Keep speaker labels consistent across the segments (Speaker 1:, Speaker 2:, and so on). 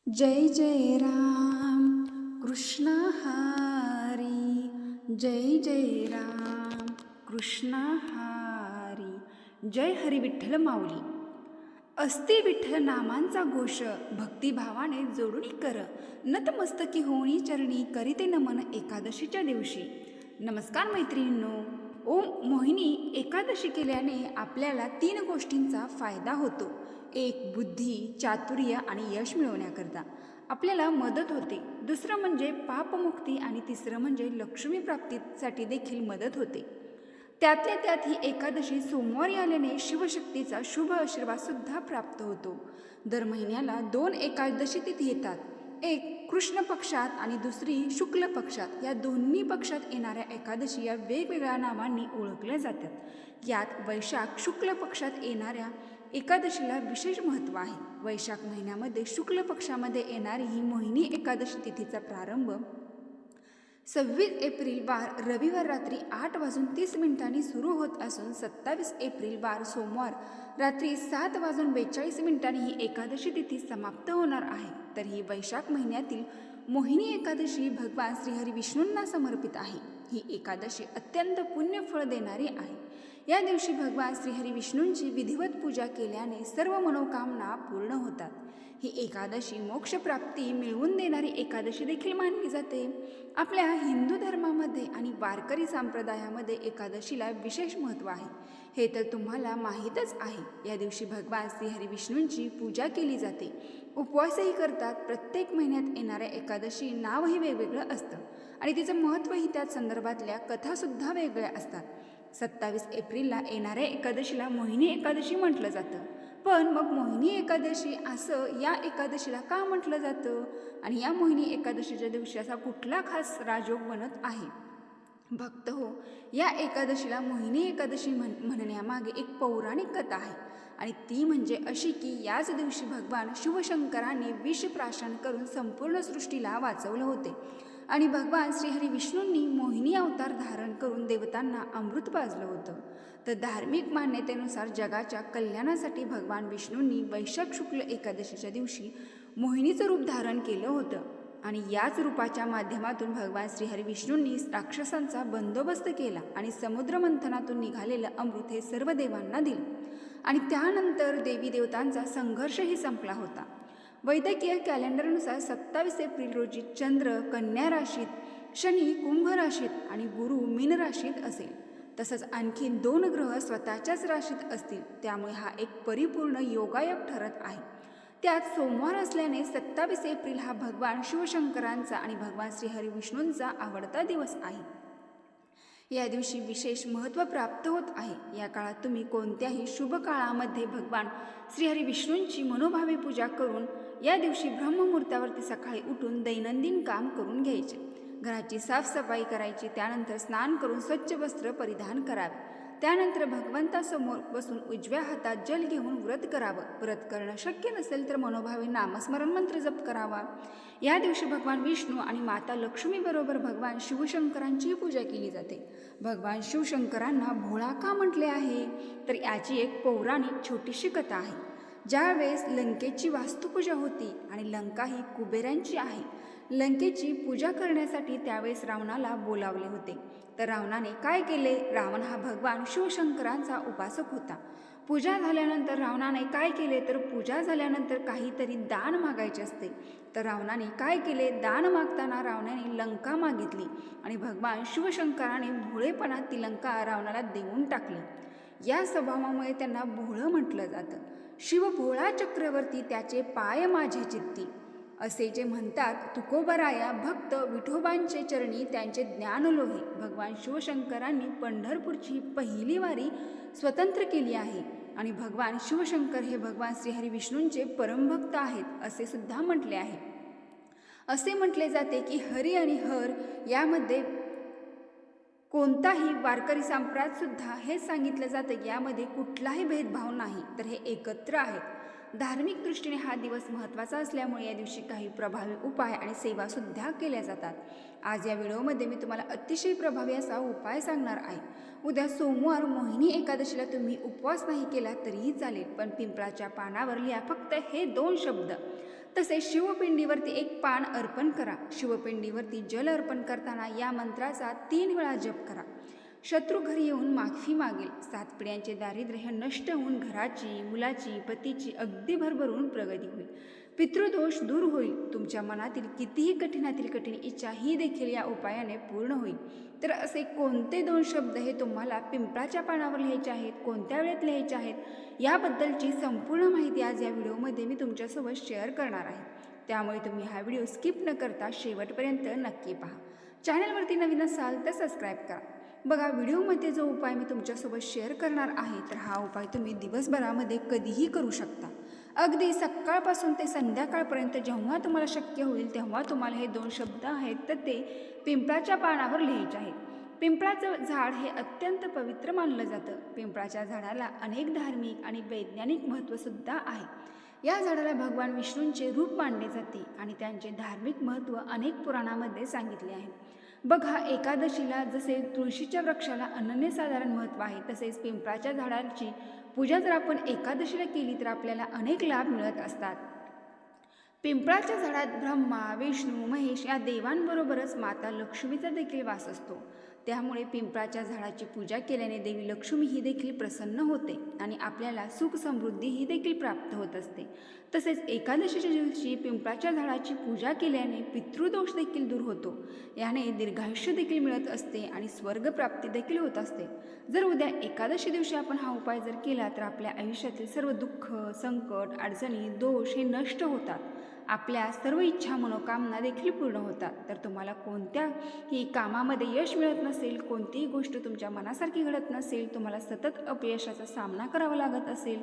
Speaker 1: जय जय राम कृष्ण हरी, जय जय राम कृष्ण हरी. जय हरी विठ्ठल माऊली. असती विठ्ठल नामांचा घोष, भक्तिभावाने जोडणी कर, नतमस्तकी होणी चरणी करीते नमन एकादशीच्या दिवशी. नमस्कार मैत्रिणींनो. ओम मोहिनी एकादशी केल्याने आपल्याला 3 गोष्टींचा फायदा होतो. 1. बुद्धी, चातुर्य आणि यश मिळवण्याकरता आपल्याला मदत होते. दुसरं म्हणजे पापमुक्ती आणि तिसरं म्हणजे लक्ष्मी प्राप्तीसाठी देखील मदत होते. त्यातल्या त्यात ही एकादशी सोमवारी आल्याने शिवशक्तीचा शुभ आशीर्वाद सुद्धा प्राप्त होतो. दर महिन्याला 2 एकादशी तिथी येतात. एक कृष्ण पक्षात आणि दुसरी शुक्ल पक्षात. या दोन्ही पक्षात येणाऱ्या एकादशी या वेगवेगळ्या नावांनी ओळखल्या जातात. यात वैशाख शुक्ल पक्षात येणाऱ्या एकादशीला विशेष महत्त्व आहे. वैशाख महिन्यामध्ये शुक्ल पक्षामध्ये येणारी ही मोहिनी एकादशी तिथीचा प्रारंभ 26 एप्रिल वार रविवार रात्री 8:30 सुरू होत असून 27 एप्रिल वार सोमवार रात्री 7:42 ही एकादशी तिथी समाप्त होणार आहे. तर ही वैशाख महिन्यातील मोहिनी एकादशी भगवान श्रीहरी विष्णूंना समर्पित आहे. ही एकादशी अत्यंत पुण्यफळ देणारी आहे. या दिवशी भगवान श्रीहरी विष्णूंची विधिवत पूजा केल्याने सर्व मनोकामना पूर्ण होतात. ही एकादशी मोक्षप्राप्ती मिळवून देणारी एकादशी देखील मानली जाते. आपल्या हिंदू धर्मामध्ये आणि वारकरी संप्रदायामध्ये एकादशीला विशेष महत्त्व आहे, हे तर तुम्हाला माहीतच आहे. या दिवशी भगवान श्रीहरी विष्णूंची पूजा केली जाते, उपवासही करतात. प्रत्येक महिन्यात येणाऱ्या एकादशी नावही वेगवेगळं असतं आणि तिचं महत्त्वही त्या संदर्भातल्या कथासुद्धा वेगळ्या असतात. 27 एप्रिलला येणाऱ्या एकादशीला मोहिनी एकादशी म्हटलं जातं. पण मग मोहिनी एकादशी असं या एकादशीला का म्हटलं जातं आणि या मोहिनी एकादशीच्या दिवशी असा कुठला खास राजयोग बनत आहे? भक्त हो, या एकादशीला मोहिनी एकादशी म्हणण्यामागे एक पौराणिक कथा आहे आणि ती म्हणजे अशी की याच दिवशी भगवान शिवशंकरांनी विष प्राशन करून संपूर्ण सृष्टीला वाचवलं होते आणि भगवान श्रीहरी विष्णूंनी मोहिनी अवतार धारण करून देवतांना अमृत पाजलं होतं. तर धार्मिक मान्यतेनुसार जगाच्या कल्याणासाठी भगवान विष्णूंनी वैशाख शुक्ल एकादशीच्या दिवशी मोहिनीचं रूप धारण केलं होतं आणि याच रूपाच्या माध्यमातून भगवान श्रीहरी विष्णूंनी राक्षसांचा बंदोबस्त केला आणि समुद्र मंथनातून निघालेलं अमृत हे सर्व देवांना दिलं आणि त्यानंतर देवी देवतांचा संघर्षही संपला होता. वैद्यकीय कॅलेंडरनुसार 27 एप्रिल रोजी चंद्र कन्या राशीत, शनी कुंभ राशीत आणि गुरु मीन राशीत असेल. तसंच आणखी 2 ग्रह स्वतःच्याच राशीत असतील. त्यामुळे हा एक परिपूर्ण योगायोग ठरत आहे. त्यात सोमवार असल्याने 27 एप्रिल हा भगवान शिवशंकरांचा आणि भगवान श्रीहरी विष्णूंचा आवडता दिवस आहे. या दिवशी विशेष महत्त्व प्राप्त होत आहे. या काळात तुम्ही कोणत्याही शुभ काळामध्ये भगवान श्रीहरी विष्णूंची मनोभावे पूजा करून या दिवशी ब्रह्ममुहूर्तावरती सकाळी उठून दैनंदिन काम करून घ्यायचे. घराची साफसफाई करायची. त्यानंतर स्नान करून स्वच्छ वस्त्र परिधान करावे. त्यानंतर भगवंतासमोर बसून उजव्या हातात जल घेऊन व्रत करावं. व्रत करणं शक्य नसेल तर मनोभावे नामस्मरण मंत्र जप करावा. या दिवशी भगवान विष्णू आणि माता लक्ष्मीबरोबर भगवान शिवशंकरांचीही पूजा केली जाते. भगवान शिवशंकरांना भोळा का म्हटले आहे तर याची एक पौराणिक छोटीशी कथा आहे. ज्यावेळेस लंकेची वास्तुपूजा होती आणि लंका ही कुबेरांची आहे, लंकेची पूजा करण्यासाठी त्यावेळेस रावणाला बोलावले होते. तर रावणाने काय केले? रावण हा भगवान शिवशंकरांचा उपासक होता. पूजा झाल्यानंतर रावणाने काय केले तर पूजा झाल्यानंतर काहीतरी दान मागायचे असते. तर रावणाने काय केले? दान मागताना रावणाने लंका मागितली आणि भगवान शिवशंकराने भोळेपणात ती लंका रावणाला देऊन टाकली. या स्वभावामुळे त्यांना भोळं म्हटलं जातं. शिव भोळा चक्रवर्ती त्याचे पाय माझे चित्ती असे जे म्हणतात. तुकोबराया भक्त विठोबांचे चरणी त्यांचे ज्ञान लोहे. भगवान शिवशंकरांनी पंढरपूरची पहिली वारी स्वतंत्र केली आहे आणि भगवान शिवशंकर हे भगवान श्रीहरी विष्णूंचे परमभक्त आहेत असे सुद्धा म्हटले आहे. असे म्हटले जाते की हरी आणि हर यामध्ये कोणताही वारकरी संप्रदायात सुद्धा हेच सांगितलं जातं, यामध्ये कुठलाही भेदभाव नाही, तर हे एकत्र आहेत. धार्मिक दृष्टीने हा दिवस महत्त्वाचा असल्यामुळे या दिवशी काही प्रभावी उपाय आणि सेवासुद्धा केल्या जातात. आज या व्हिडिओमध्ये मी तुम्हाला अतिशय प्रभावी असा उपाय सांगणार आहे. उद्या सोमवार मोहिनी एकादशीला तुम्ही उपवास नाही केला तरीही चालेल, पण पिंपळाच्या पानावर लिहा फक्त हे 2 शब्द. तसेच शिवपिंडीवरती एक पान अर्पण करा. शिवपिंडीवरती जल अर्पण करताना या मंत्राचा 3 वेळा जप करा. शत्रू घरी येऊन माफी मागेल. 7 पिढ्यांचे दारिद्र्य हे नष्ट होऊन घराची, मुलाची, पतीची अगदी भरभरून प्रगती होईल. पितृदोष दूर होईल. तुमच्या मनातील कितीही कठीणातील कठीण इच्छा ही देखील या उपायाने पूर्ण होईल. तर असे कोणते 2 शब्द हे तुम्हाला पिंपळाच्या पानावर लिहायचे आहेत, कोणत्या वेळेत लिहायचे आहेत, याबद्दलची संपूर्ण माहिती आज या व्हिडिओमध्ये मी तुमच्यासोबत शेअर करणार आहे. त्यामुळे तुम्ही हा व्हिडिओ स्किप न करता शेवटपर्यंत नक्की पहा. चॅनलवरती नवीन असाल तर सबस्क्राईब करा. बघा, व्हिडिओमध्ये जो उपाय मी तुमच्यासोबत शेअर करणार आहे तर हा उपाय तुम्ही दिवसभरामध्ये कधीही करू शकता. अगदी सकाळपासून ते संध्याकाळपर्यंत जेव्हा तुम्हाला शक्य होईल तेव्हा तुम्हाला हे 2 शब्द आहेत तर ते पिंपळाच्या पानावर लिहायचे आहेत. पिंपळाचं झाड हे अत्यंत पवित्र मानलं जातं. पिंपळाच्या झाडाला अनेक धार्मिक आणि वैज्ञानिक महत्त्वसुद्धा आहे. या झाडाला भगवान विष्णूंचे रूप मानले जाते आणि त्यांचे धार्मिक महत्त्व अनेक पुराणामध्ये सांगितले आहे. बघा, एकादशीला जसे तुळशीच्या वृक्षाला अनन्यसाधारण महत्त्व आहे तसेच पिंपळाच्या झाडाची पूजा जर आपण एकादशीला केली तर आपल्याला अनेक लाभ मिळत असतात. पिंपळाच्या झाडात ब्रह्मा, विष्णू, महेश या देवांबरोबरच माता लक्ष्मीचा देखील वास असतो. त्यामुळे पिंपळाच्या झाडाची पूजा केल्याने देवी लक्ष्मी ही देखील प्रसन्न होते आणि आपल्याला सुख समृद्धी ही देखील प्राप्त होत असते. तसेच एकादशीच्या दिवशी पिंपळाच्या झाडाची पूजा केल्याने पितृदोष देखील दूर होतो. याने दीर्घायुष्य देखील मिळत असते आणि स्वर्गप्राप्ती देखील होत असते. जर उद्या एकादशी दिवशी आपण हा उपाय जर केला तर आपल्या आयुष्यातील सर्व दुःख, संकट, अडचणी, दोष हे नष्ट होतात. आपल्या सर्व इच्छा, मनोकामना देखील पूर्ण होतात. तर तुम्हाला कोणत्याही कामामध्ये यश मिळत नसेल, कोणतीही गोष्ट तुमच्या मनासारखी घडत नसेल, तुम्हाला सतत अपयशाचा सामना करावा लागत असेल,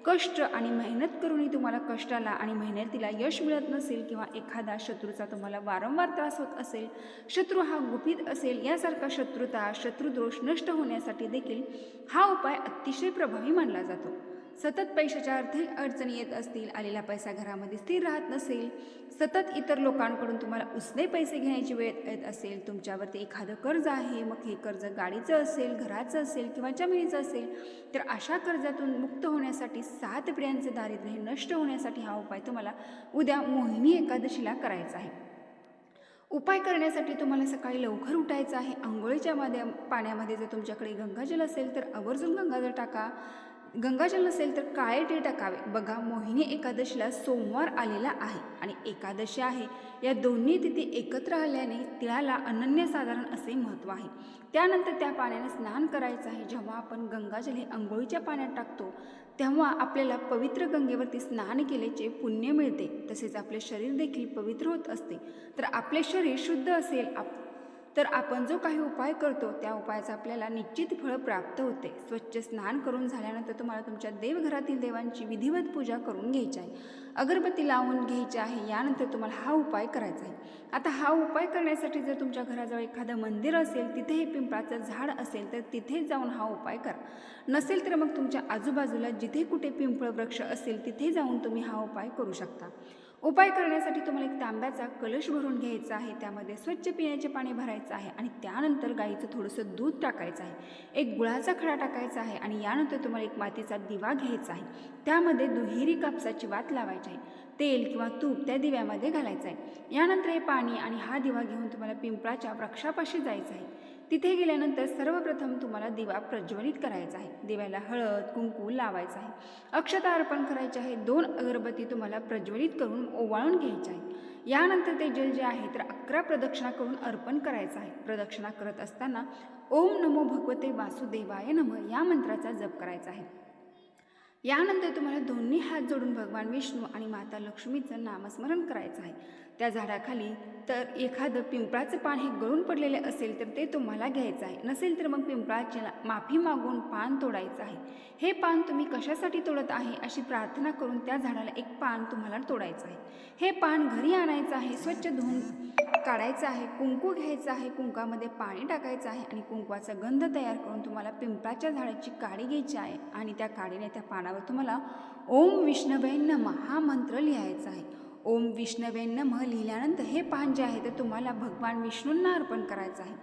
Speaker 1: कष्ट आणि मेहनत करूनही तुम्हाला कष्टाला आणि मेहनतीला यश मिळत नसेल किंवा एखादा शत्रूचा तुम्हाला वारंवार त्रास होत असेल, शत्रू हा गुपित असेल, यासारखा शत्रुता, शत्रुदोष नष्ट होण्यासाठी देखील हा उपाय अतिशय प्रभावी मानला जातो. सतत पैशाच्या आर्थिक अडचणी येत असतील, आलेला पैसा घरामध्ये स्थिर राहत नसेल, सतत इतर लोकांकडून तुम्हाला उसने पैसे घेण्याची वेळ येत असेल, तुमच्यावरती एखादं कर्ज आहे, मग हे कर्ज गाडीचं असेल, घराचं असेल किंवा जमिनीचं असेल, तर अशा कर्जातून मुक्त होण्यासाठी 7 पिढ्यांचे दारिद्र्य हे नष्ट होण्यासाठी हा उपाय तुम्हाला उद्या मोहिनी एकादशीला करायचा आहे. उपाय करण्यासाठी तुम्हाला सकाळी लवकर उठायचं आहे. अंघोळीच्या पाण्यामध्ये जर तुमच्याकडे गंगाजल असेल तर आवर्जून गंगाजल टाका. गंगाजल नसेल तर काळे तीळ टाकावे. बघा, मोहिनी एकादशीला सोमवार आलेला आहे आणि एकादशी आहे. या दोन्ही तिथी एकत्र आल्याने तिळाला अनन्यसाधारण असे महत्त्व आहे. त्यानंतर त्या पाण्याने स्नान करायचं आहे. जेव्हा आपण गंगाजल हे अंघोळीच्या पाण्यात टाकतो तेव्हा आपल्याला पवित्र गंगेवरती स्नान केल्याचे पुण्य मिळते. तसेच आपले शरीर देखील पवित्र होत असते. तर आपले शरीर शुद्ध असेल तर आपण जो काही उपाय करतो त्या उपायाचा आपल्याला निश्चित फळ प्राप्त होते. स्वच्छ स्नान करून झाल्यानंतर तुम्हाला तुमच्या देवघरातील देवांची विधिवत पूजा करून घ्यायची आहे. अगरबत्ती लावून घ्यायची आहे. यानंतर तुम्हाला हा उपाय करायचा आहे. आता हा उपाय करण्यासाठी जर तुमच्या घराजवळ एखादं मंदिर असेल, तिथे हे पिंपळाचं झाड असेल तर तिथे जाऊन हा उपाय करा. नसेल तर मग तुमच्या आजूबाजूला जिथे कुठे पिंपळ वृक्ष असेल तिथे जाऊन तुम्ही हा उपाय करू शकता. उपाय करण्यासाठी तुम्हाला एक तांब्याचा कलश भरून घ्यायचा आहे. त्यामध्ये स्वच्छ पिण्याचे पाणी भरायचं आहे आणि त्यानंतर गाईचं थोडंसं दूध टाकायचं आहे. एक गुळाचा खडा टाकायचा आहे आणि यानंतर तुम्हाला एक मातीचा दिवा घ्यायचा आहे. त्यामध्ये दुहेरी कापसाची वात लावायची आहे. तेल किंवा तूप त्या दिव्यामध्ये घालायचं आहे. यानंतर हे पाणी आणि हा दिवा घेऊन तुम्हाला पिंपळाच्या वृक्षापाशी जायचं आहे. तिथे गेल्यानंतर सर्वप्रथम तुम्हाला दिवा प्रज्वलित करायचा आहे. दिव्याला हळद, कुंकू लावायचं आहे. अक्षता अर्पण करायचे आहे. 2 अगरबत्ती तुम्हाला प्रज्वलित करून ओवाळून घ्यायच्या आहे. यानंतर ते जल जे आहे तर 11 प्रदक्षिणा करून अर्पण करायचं आहे. प्रदक्षिणा करत असताना ओम नमो भगवते वासुदेवाय नमः या मंत्राचा जप करायचा आहे. यानंतर तुम्हाला दोन्ही हात जोडून भगवान विष्णू आणि माता लक्ष्मीचं नामस्मरण करायचं आहे. त्या झाडाखाली तर एखादं पिंपळाचं पान हे गळून पडलेले असेल तर ते तुम्हाला घ्यायचं आहे. नसेल तर मग पिंपळाची माफी मागून पान तोडायचं आहे. हे पान तुम्ही कशासाठी तोडत आहे अशी प्रार्थना करून त्या झाडाला एक पान तुम्हाला तोडायचं आहे. हे पान घरी आणायचं आहे. स्वच्छ धुवून काढायचं आहे. कुंकू घ्यायचं आहे. कुंकामध्ये पाणी टाकायचं आहे आणि कुंकवाचा गंध तयार करून तुम्हाला पिंपळाच्या झाडाची काडी घ्यायची आहे आणि त्या काडीने त्या पानावर तुम्हाला ओम विष्णवे नमः हा मंत्र लिहायचा आहे. ओम विष्णवे नमः लिहिल्यानंतर हे पान जे आहे ते तुम्हाला भगवान विष्णूंना अर्पण करायचं आहे.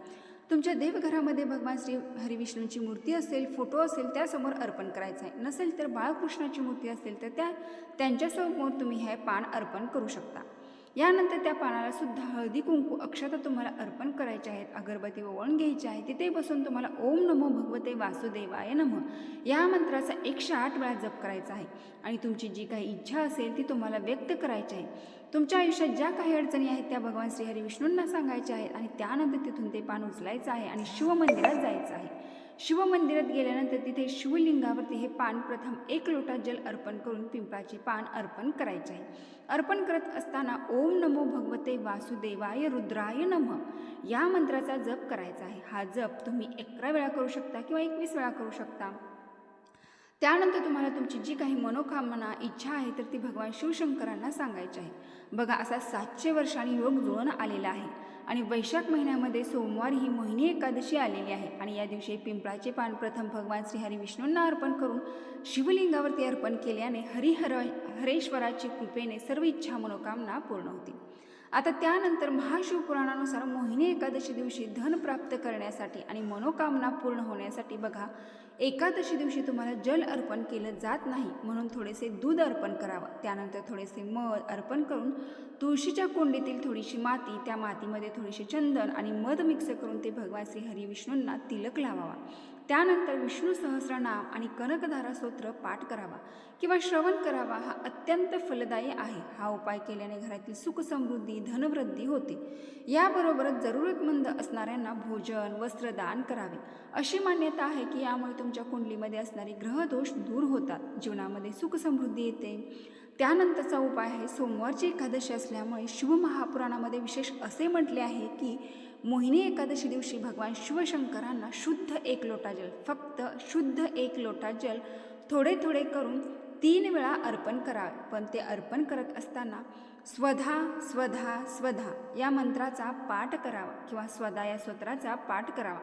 Speaker 1: तुमच्या देवघरामध्ये भगवान श्री हरिविष्णूंची मूर्ती असेल, फोटो असेल त्यासमोर अर्पण करायचं आहे. नसेल तर बाळकृष्णाची मूर्ती असेल तर त्यांच्यासमोर तुम्ही हे पान अर्पण करू शकता. यानंतर त्या पानाला सुद्धा हळदी कुंकू अक्षता तुम्हाला अर्पण करायचे आहेत. अगरबत्ती ओवाळून घ्यायची आहे. तिथे बसून तुम्हाला ओम नमो भगवते वासुदेवाय नमः या मंत्राचा 108 वेळा जप करायचा आहे. आणि तुमची जी काही इच्छा असेल ती तुम्हाला व्यक्त करायची आहे. तुमच्या आयुष्यात ज्या काही अडचणी आहेत त्या भगवान श्री हरिविष्णूंना सांगायच्या आहेत आणि त्यानंतर तिथून ते पान उचलायचं आहे आणि शिवमंदिरात जायचं आहे. शिवमंदिरात गेल्यानंतर तिथे शिवलिंगावरती हे पान प्रथम 1 लोटा जल अर्पण करून पिंपळाचे पान अर्पण करायचे आहे. अर्पण करत असताना ओम नमो भगवते वासुदेवाय रुद्राय नमः या मंत्राचा जप करायचा आहे. हा जप तुम्ही 11 वेळा करू शकता किंवा 21 वेळा करू शकता. त्यानंतर तुम्हाला तुमची जी काही मनोकामना इच्छा आहे तर ती भगवान शिवशंकरांना सांगायची आहे. बघा असा 700 वर्षांनी योग जुळून आलेला आहे आणि वैशाख महिन्यामध्ये सोमवारी ही मोहिनी एकादशी आलेली आहे आणि या दिवशी पिंपळाचे पान प्रथम भगवान श्री हरिविष्णूंना अर्पण करून शिवलिंगावरती अर्पण केल्याने हरेश्वराची कृपेने सर्व इच्छा मनोकामना पूर्ण होती. आता त्यानंतर महाशिवपुराणानुसार मोहिनी एकादशी दिवशी धन प्राप्त करण्यासाठी आणि मनोकामना पूर्ण होण्यासाठी बघा एकादशी दिवशी तुम्हाला जल अर्पण केलं जात नाही, म्हणून थोडेसे दूध अर्पण करावं. त्यानंतर थोडेसे मध अर्पण करून तुळशीच्या कुंडीतील थोडीशी माती, त्या मातीमध्ये थोडीशी चंदन आणि मध मिक्स करून ते भगवान श्री हरिविष्णूंना तिलक लावावा. त्यानंतर विष्णू सहस्रनाम आणि कनकधारा स्तोत्र पाठ करावा किंवा श्रवण करावा. हा अत्यंत फलदायी आहे. हा उपाय केल्याने घरातील सुख समृद्धी धनवृद्धी होते. याबरोबरच जरूरतमंद असणाऱ्यांना भोजन वस्त्रदान करावे. अशी मान्यता आहे की यामुळे तुमच्या कुंडलीमध्ये असणारे ग्रहदोष दूर होतात, जीवनामध्ये सुख समृद्धी येते. त्यानंतरचा उपाय आहे सोमवारची एकादशी असल्यामुळे शिवमहापुराणामध्ये विशेष असे म्हटले आहे की मोहिनी एकादशी दिवशी भगवान शिवशंकरांना शुद्ध 1 लोटा जल, फक्त शुद्ध 1 लोटा जल थोडे थोडे करून 3 वेळा अर्पण करावे. पण ते अर्पण करत असताना स्वधा स्वधा स्वधा या मंत्राचा पाठ करावा किंवा स्वधा या स्तोत्राचा पाठ करावा,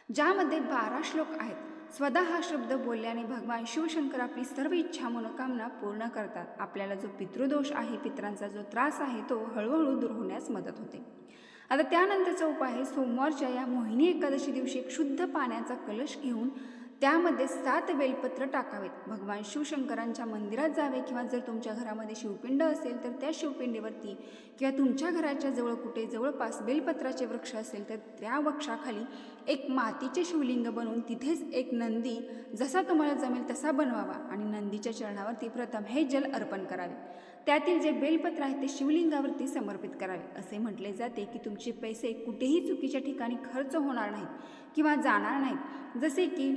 Speaker 1: ज्यामध्ये 12 श्लोक आहेत. स्वधा हा शब्द बोलल्याने भगवान शिवशंकर आपली सर्व इच्छा मनोकामना पूर्ण करतात. आपल्याला जो पितृदोष आहे, पितरांचा जो त्रास आहे तो हळूहळू दूर होण्यास मदत होते. आता त्यानंतरचा उपाय आहे सोमवारच्या या मोहिनी एकादशी दिवशी एक शुद्ध पाण्याचा कलश घेऊन त्यामध्ये 7 बेलपत्र टाकावेत. भगवान शिवशंकरांच्या मंदिरात जावे किंवा जर तुमच्या घरामध्ये शिवपिंड असेल तर त्या शिवपिंडीवरती किंवा तुमच्या घराच्या जवळ कुठे जवळपास बेलपत्राचे वृक्ष असेल तर त्या वृक्षाखाली एक मातीचे शिवलिंग बनवून तिथेच एक नंदी जसा तुम्हाला जमेल तसा बनवावा आणि नंदीच्या चरणावरती प्रथम हे जल अर्पण करावे. त्यातील जे बेलपत्र आहे ते शिवलिंगावरती समर्पित करावे. असे म्हटले जाते की तुमचे पैसे कुठेही चुकीच्या ठिकाणी खर्च होणार नाहीत किंवा जाणार नाहीत. जसे की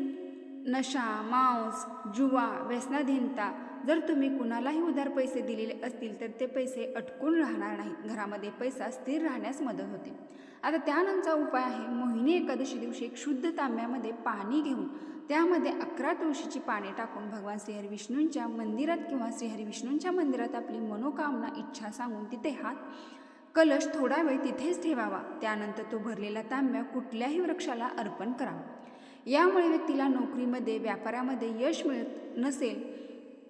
Speaker 1: नशा, मांस, जुवा, व्यसनाधीनता. जर तुम्ही कुणालाही उधार पैसे दिलेले असतील तर ते पैसे अटकून राहणार नाहीत. घरामध्ये पैसा स्थिर राहण्यास मदत होते. आता त्यानंतरचा उपाय आहे मोहिनी एकादशी दिवशी एक शुद्ध तांब्यामध्ये पाणी घेऊन त्यामध्ये 11 तुळशीची पाने टाकून भगवान श्रीहरिविष्णूंच्या मंदिरात किंवा श्रीहरिविष्णूंच्या मंदिरात आपली मनोकामना इच्छा सांगून तिथे हात कलश थोडा वेळ तिथेच ठेवावा. त्यानंतर तो भरलेला तांब्या कुठल्याही वृक्षाला अर्पण करावा. यामुळे व्यक्तीला नोकरीमध्ये व्यापारामध्ये यश मिळत नसेल,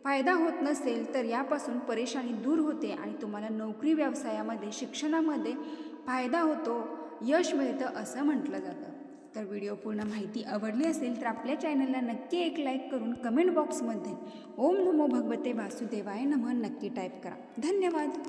Speaker 1: फायदा होत नसेल तर यापासून परेशानी दूर होते आणि तुम्हाला नोकरी व्यवसायामध्ये शिक्षणामध्ये फायदा होतो, यश मिळतं असं म्हटलं जातं. तर व्हिडिओ पूर्ण माहिती आवडली असेल तर आपल्या चॅनलला नक्की एक लाईक करून कमेंट बॉक्समध्ये ओम नमो भगवते वासुदेवाय नमः नक्की टाईप करा. धन्यवाद.